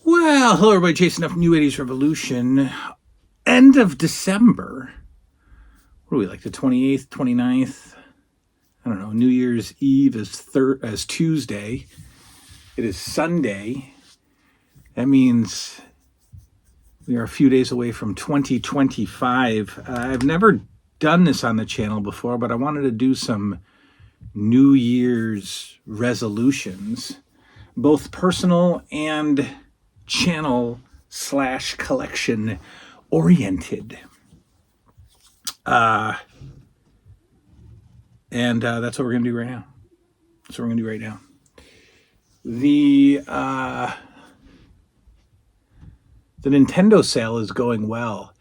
Well, hello everybody, Jason F. New 80s Revolution. End of December. What are we, like the 28th, 29th? I don't know. New Year's Eve is Tuesday. It is Sunday. That means we are a few days away from 2025. I've never done this on the channel before, but I wanted to do some New Year's resolutions, both personal and channel / collection oriented. And that's what we're going to do right now. That's what we're going to do right now. The Nintendo sale is going well.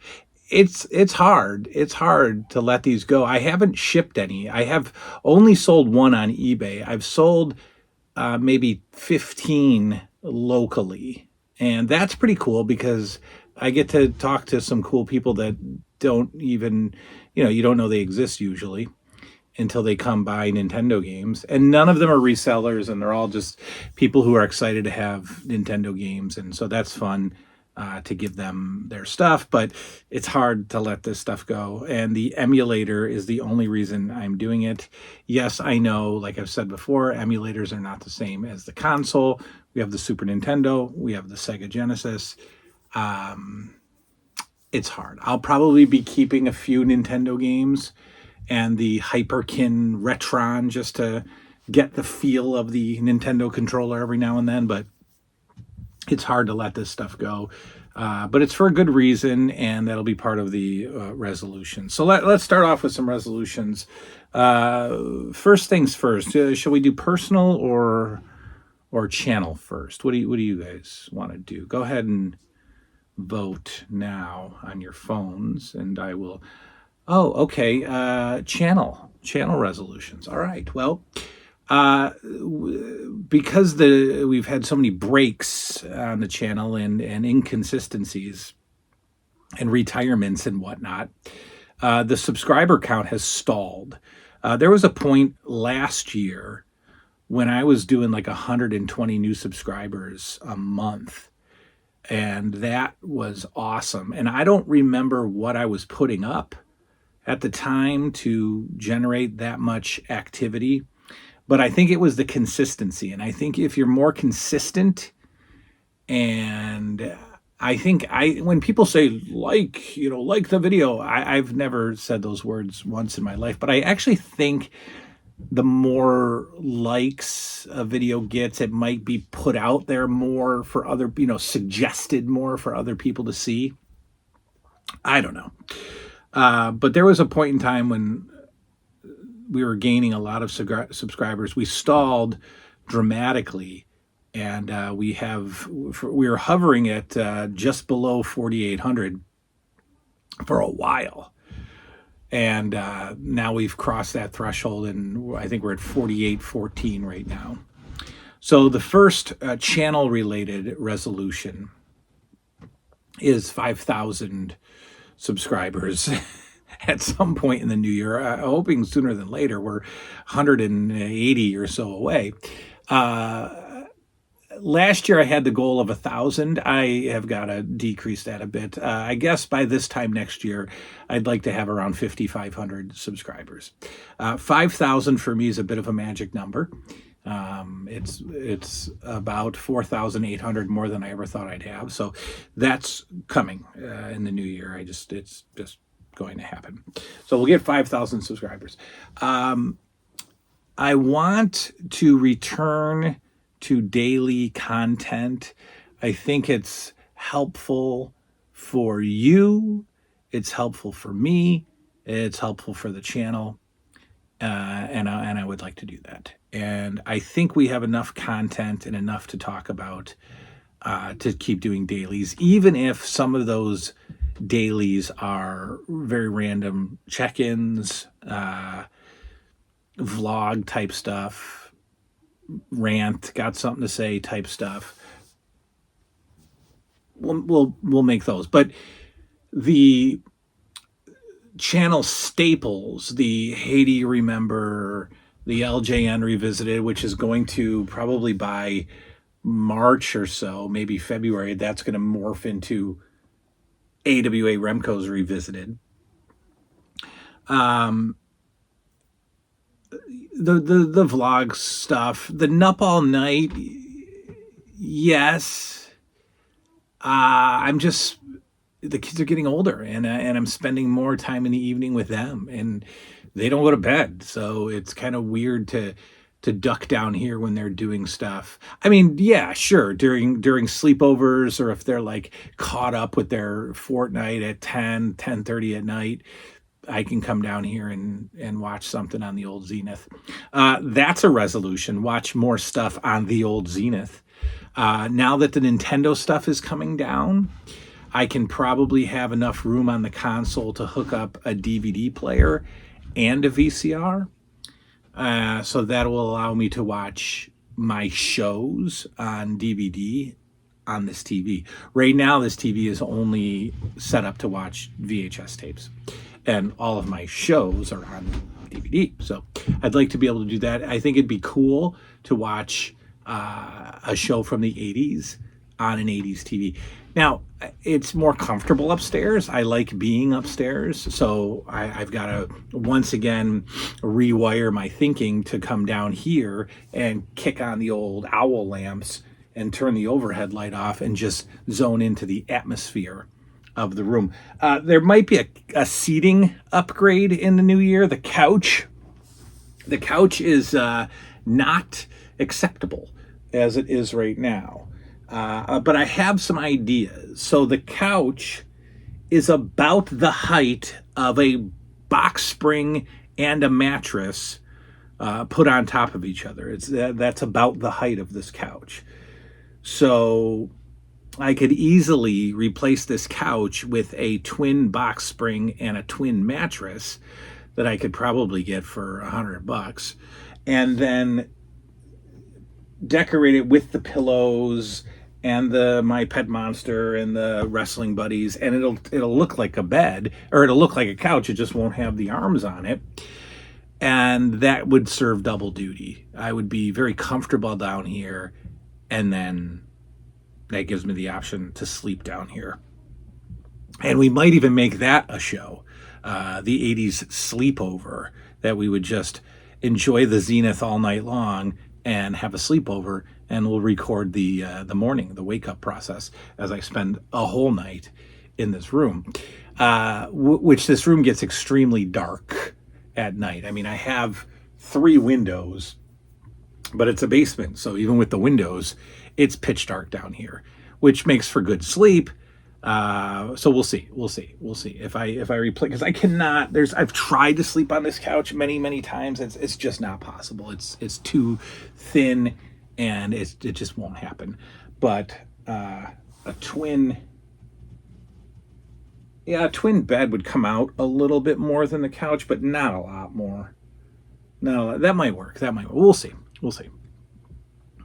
It's hard. It's hard to let these go. I haven't shipped any. I have only sold one on eBay. I've sold maybe 15 locally. And that's pretty cool because I get to talk to some cool people that don't even, you don't know they exist usually until they come buy Nintendo games. And none of them are resellers, and they're all just people who are excited to have Nintendo games. And so that's fun to give them their stuff, but it's hard to let this stuff go. And the emulator is the only reason I'm doing it. Yes, I know, like I've said before, emulators are not the same as the console. We have the Super Nintendo, we have the Sega Genesis. It's hard. I'll probably be keeping a few Nintendo games and the Hyperkin Retron just to get the feel of the Nintendo controller every now and then, but it's hard to let this stuff go. But it's for a good reason, and that'll be part of the resolution. So let's start off with some resolutions. First things first, shall we do personal or channel first? What do you guys want to do? Go ahead and vote now on your phones, and I will. Oh, okay. Channel resolutions. All right. Well, because we've had so many breaks on the channel and inconsistencies and retirements and whatnot, the subscriber count has stalled. There was a point last year when I was doing like 120 new subscribers a month, and that was awesome. And I don't remember what I was putting up at the time to generate that much activity. But I think it was the consistency. And I think if you're more consistent, and I think when people say like the video, I've never said those words once in my life, but I actually think the more likes a video gets, it might be put out there more for other, suggested more for other people to see. I don't know. But there was a point in time when we were gaining a lot of subscribers. We stalled dramatically, and we were hovering at just below 4,800 for a while. And now we've crossed that threshold, and I think we're at 4,814 right now. So the first channel-related resolution is 5,000 subscribers at some point in the new year, hoping sooner than later. We're 180 or so away. Last year I had the goal of 1,000. I have got to decrease that a bit. I guess by this time next year, I'd like to have around 5,500 subscribers. 5,000 for me is a bit of a magic number. It's about 4,800 more than I ever thought I'd have. So that's coming in the new year. It's just going to happen. So we'll get 5,000 subscribers. I want to return to daily content. I think it's helpful for you. It's helpful for me. It's helpful for the channel. And I would like to do that. And I think we have enough content and enough to talk about to keep doing dailies, even if some of those dailies are very random check-ins, vlog type stuff, rant, got something to say type stuff. We'll make those. But the channel staples, the Hey Do You Remember, the LJN Revisited, which is going to probably by March or so, maybe February, that's going to morph into AWA Remco's Revisited. The vlog stuff, the Nup All Night, yes. I'm just, the kids are getting older, and I'm spending more time in the evening with them, and they don't go to bed, so it's kind of weird to duck down here when they're doing stuff. I mean, yeah, sure, during sleepovers, or if they're like caught up with their Fortnite at 10:30 at night, I can come down here and watch something on the old Zenith. That's a resolution. Watch more stuff on the old Zenith. Now that the Nintendo stuff is coming down, I can probably have enough room on the console to hook up a DVD player and a VCR. So that will allow me to watch my shows on DVD on this TV. Right now, this TV is only set up to watch VHS tapes, and all of my shows are on DVD. So I'd like to be able to do that. I think it'd be cool to watch a show from the 80s on an 80s TV. Now, it's more comfortable upstairs. I like being upstairs. So I've got to, once again, rewire my thinking to come down here and kick on the old owl lamps and turn the overhead light off and just zone into the atmosphere of the room. There might be a seating upgrade in the new year. The couch is not acceptable as it is right now. But I have some ideas. So the couch is about the height of a box spring and a mattress put on top of each other. That's about the height of this couch. So I could easily replace this couch with a twin box spring and a twin mattress that I could probably get for $100, and then decorate it with the pillows and the My Pet Monster and the wrestling buddies, and it'll look like a bed, or it'll look like a couch. It just won't have the arms on it, and that would serve double duty. I would be very comfortable down here, and then that gives me the option to sleep down here. And we might even make that a show, the 80s sleepover, that we would just enjoy the Zenith all night long and have a sleepover, and we'll record the morning, the wake up process, as I spend a whole night in this room, which this room gets extremely dark at night. I mean, I have 3 windows, but it's a basement, so even with the windows, it's pitch dark down here, which makes for good sleep. So we'll see if I replay, because I cannot. I've tried to sleep on this couch many times. It's just not possible. It's too thin, and it just won't happen. But a twin bed would come out a little bit more than the couch, but not a lot more. No, that might work. We'll see.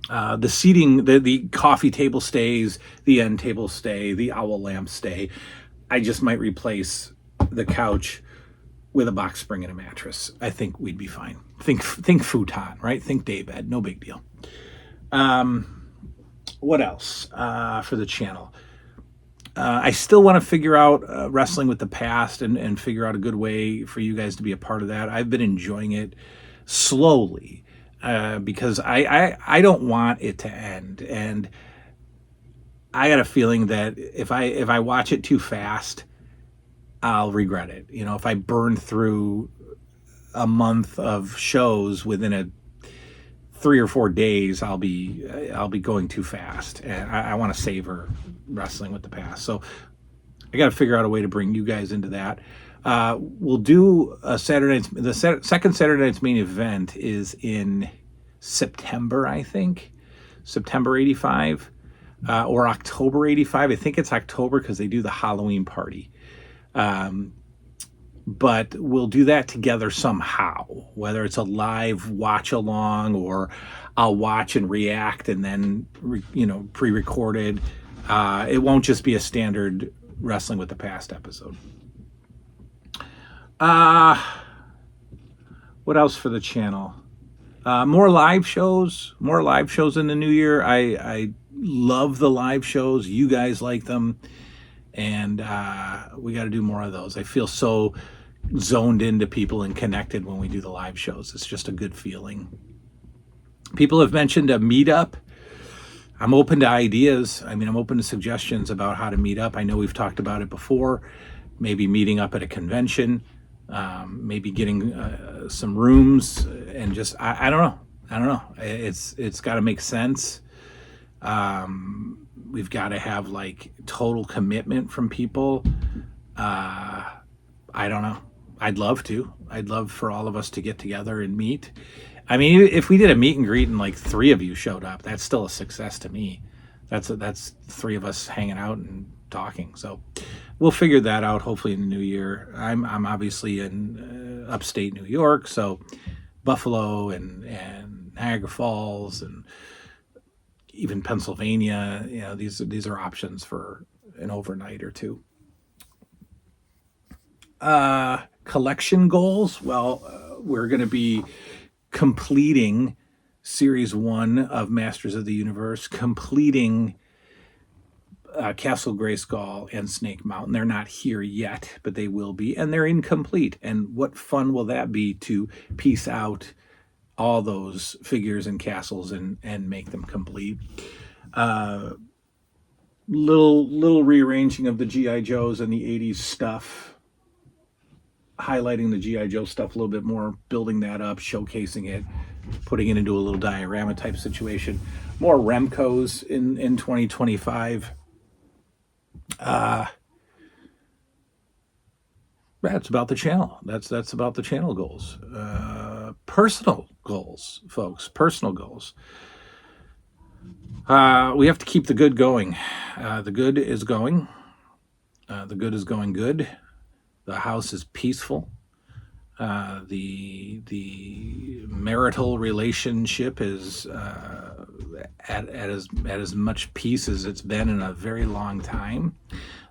The seating, the coffee table stays, the end table stay, the owl lamp stay. I just might replace the couch with a box spring and a mattress. I think we'd be fine. Think futon, right? Think daybed. No big deal. What else for the channel? I still want to figure out Wrestling with the Past and figure out a good way for you guys to be a part of that. I've been enjoying it slowly. Because I don't want it to end, and I got a feeling that if I watch it too fast, I'll regret it. You know, if I burn through a month of shows within 3 or 4 days, I'll be going too fast, and I want to savor Wrestling with the Past. So I got to figure out a way to bring you guys into that. We'll do a second Saturday night's main event is in September, I think. September 85 or October 85. I think it's October because they do the Halloween party. But we'll do that together somehow, whether it's a live watch along or I'll watch and react and then, pre-recorded. It won't just be a standard Wrestling with the Past episode. What else for the channel? More live shows, in the new year. I love the live shows. You guys like them, and we got to do more of those. I feel so zoned into people and connected when we do the live shows. It's just a good feeling. People have mentioned a meetup. I'm open to ideas. I mean, I'm open to suggestions about how to meet up. I know we've talked about it before. Maybe meeting up at a convention, maybe getting some rooms, and just I don't know. It's got to make sense. We've got to have like total commitment from people. I don't know. I'd love to. I'd love for all of us to get together and meet. I mean, if we did a meet and greet and like 3 of you showed up, that's still a success to me. That's 3 of us hanging out and talking. So we'll figure that out hopefully in the new year. I'm obviously in upstate New York, so Buffalo and Niagara Falls and even Pennsylvania. You know, these are options for an overnight or two. Collection goals. Well, we're going to be completing Series 1 of Masters of the Universe, completing Castle Grayskull and Snake Mountain. They're not here yet, but they will be, and they're incomplete. And what fun will that be to piece out all those figures and castles and make them complete. Little rearranging of the G.I. Joes and the 80s stuff, highlighting the G.I. Joe stuff a little bit more, building that up, showcasing it, putting it into a little diorama type situation. More Remcos in 2025. That's about the channel. That's about the channel goals. Personal goals, folks. Personal goals. We have to keep the good going. The good is going. The good is going good. The house is peaceful. The marital relationship is at as much peace as it's been in a very long time.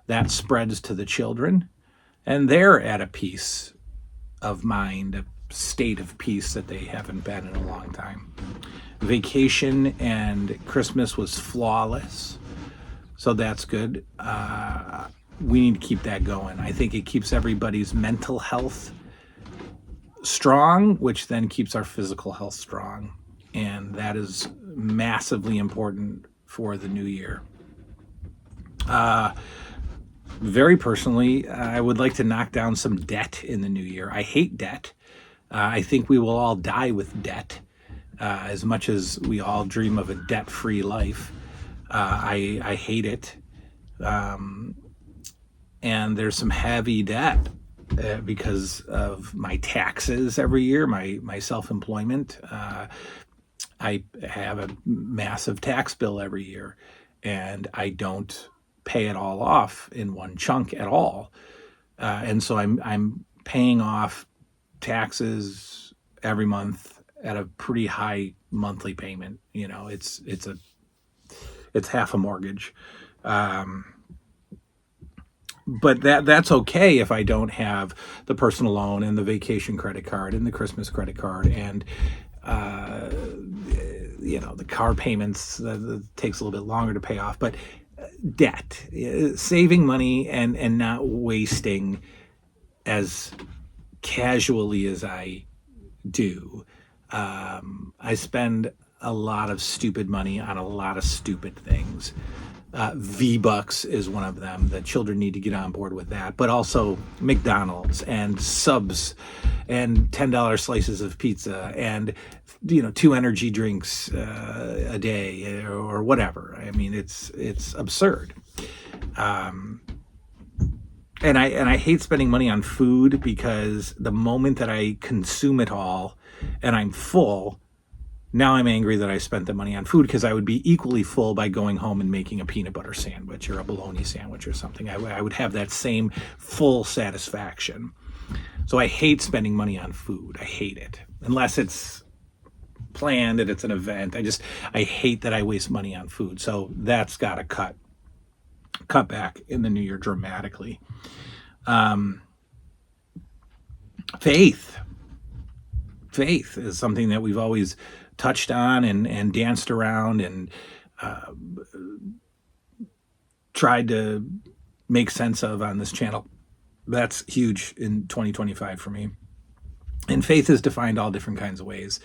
That spreads to the children, and they're at a peace of mind, a state of peace that they haven't been in a long time. Vacation and Christmas was flawless, so that's good. We need to keep that going. I think it keeps everybody's mental health strong, which then keeps our physical health strong. And that is massively important for the new year. Very personally, I would like to knock down some debt in the new year. I hate debt. I think we will all die with debt. As much as we all dream of a debt-free life, I hate it. And there's some heavy debt because of my taxes every year, my self-employment. I have a massive tax bill every year, and I don't pay it all off in one chunk at all. And so I'm paying off taxes every month at a pretty high monthly payment. You know, it's half a mortgage. But that's okay if I don't have the personal loan and the vacation credit card and the Christmas credit card and the car payments that takes a little bit longer to pay off. But debt, saving money and not wasting as casually as I do. I spend a lot of stupid money on a lot of stupid things. V-Bucks is one of them. The children need to get on board with that. But also McDonald's and subs and $10 slices of pizza and 2 energy drinks a day or whatever. I mean, it's absurd. And I hate spending money on food because the moment that I consume it all and I'm full, now I'm angry that I spent the money on food because I would be equally full by going home and making a peanut butter sandwich or a bologna sandwich or something. I would have that same full satisfaction. So I hate spending money on food. I hate it. Unless it's planned and it's an event. I hate that I waste money on food. So that's got to cut back in the new year dramatically. faith is something that we've always touched on and danced around and tried to make sense of on this channel. That's huge in 2025 for me. And faith is defined all different kinds of ways.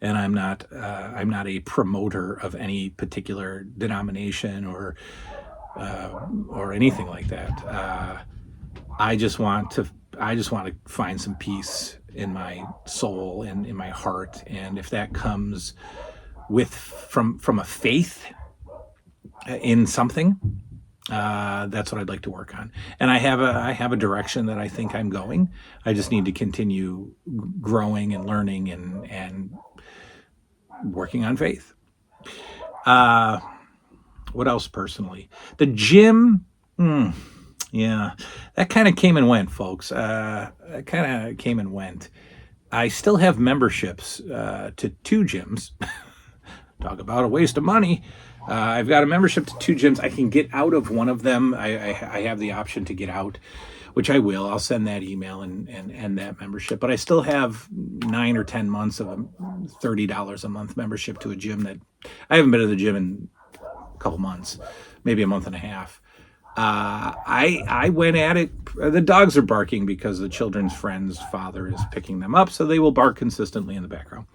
And I'm not a promoter of any particular denomination or anything like that. I just want to find some peace in my soul and in my heart. And if that comes from a faith in something, that's what I'd like to work on. And I have a direction that I think I'm going. I just need to continue growing and learning and working on faith. What else personally? The gym, yeah, that kind of came and went, folks. That kind of came and went. I still have memberships to 2 gyms. Talk about a waste of money. I've got a membership to 2 gyms. I can get out of one of them. I have the option to get out, which I will. I'll send that email and end that membership. But I still have 9 or 10 months of a $30 a month membership to a gym that I haven't been to the gym in a couple months, maybe a month and a half. I went at it. The dogs are barking because the children's friend's father is picking them up, so they will bark consistently in the background.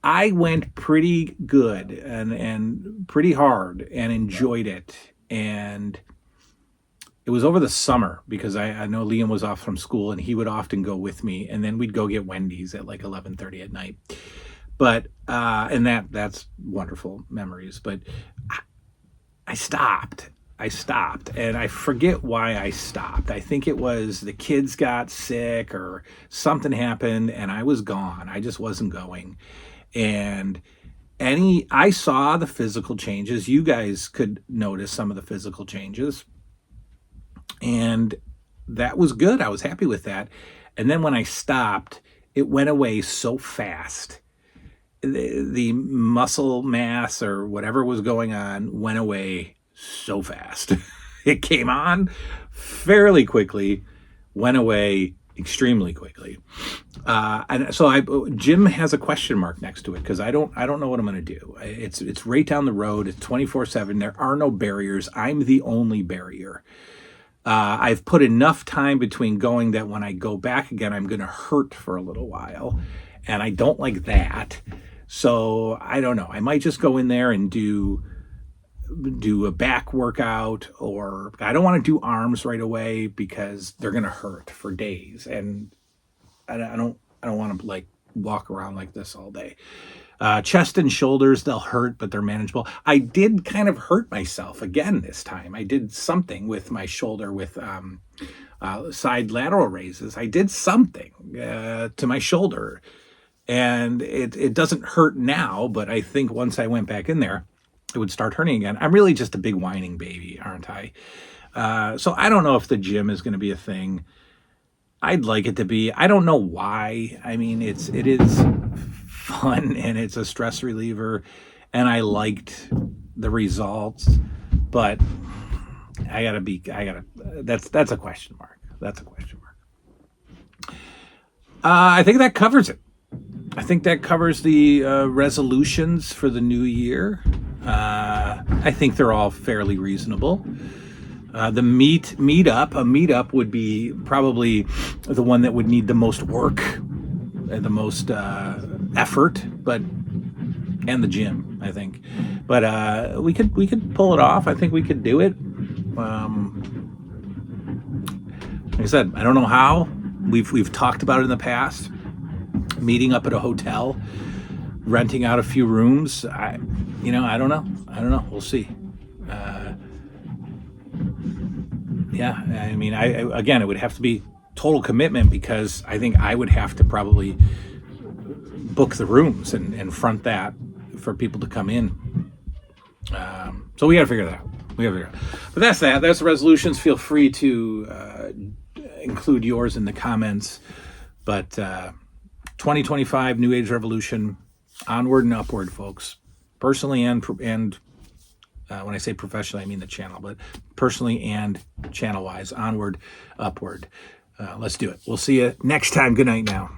I went pretty good and pretty hard and enjoyed it. And it was over the summer because I know Liam was off from school and he would often go with me, and then we'd go get Wendy's at like 11:30 at night. But and that's wonderful memories. But I stopped, and I forget why I stopped. I think it was the kids got sick or something happened and I was gone. I just wasn't going. And I saw the physical changes. You guys could notice some of the physical changes. And that was good. I was happy with that. And then when I stopped, it went away so fast. The muscle mass or whatever was going on went away so fast. It came on fairly quickly, went away extremely quickly. And so Jim has a question mark next to it because I don't know what I'm going to do. It's right down the road. It's 24/7. There are no barriers. I'm the only barrier. I've put enough time between going that when I go back again, I'm going to hurt for a little while. And I don't like that. So I don't know. I might just go in there and do a back workout, or I don't want to do arms right away because they're going to hurt for days. And I don't want to like walk around like this all day. Chest and shoulders, they'll hurt, but they're manageable. I did kind of hurt myself again this time. I did something with my shoulder with side lateral raises. I did something to my shoulder, and it doesn't hurt now, but I think once I went back in there, it would start hurting again. I'm really just a big whining baby, aren't I? So I don't know if the gym is going to be a thing. I'd like it to be. I don't know why. I mean, it is fun and it's a stress reliever, and I liked the results, but that's a question mark. That's a question mark. I think that covers it. I think that covers the resolutions for the new year. I think they're all fairly reasonable. The meetup would be probably the one that would need the most work and the most effort, and the gym, I think. But we could pull it off. I think we could do it. Like I said, I don't know how. We've talked about it in the past. Meeting up at a hotel, renting out a few rooms. I don't know. We'll see. Yeah, I mean, again, it would have to be total commitment because I think I would have to probably book the rooms and front that for people to come in. So we got to figure that out. But that's that. That's the resolutions. Feel free to include yours in the comments. But 2025 New Age Revolution, onward and upward, folks. Personally and when I say professionally, I mean the channel, but personally and channel-wise, onward, upward. Let's do it. We'll see you next time. Good night now.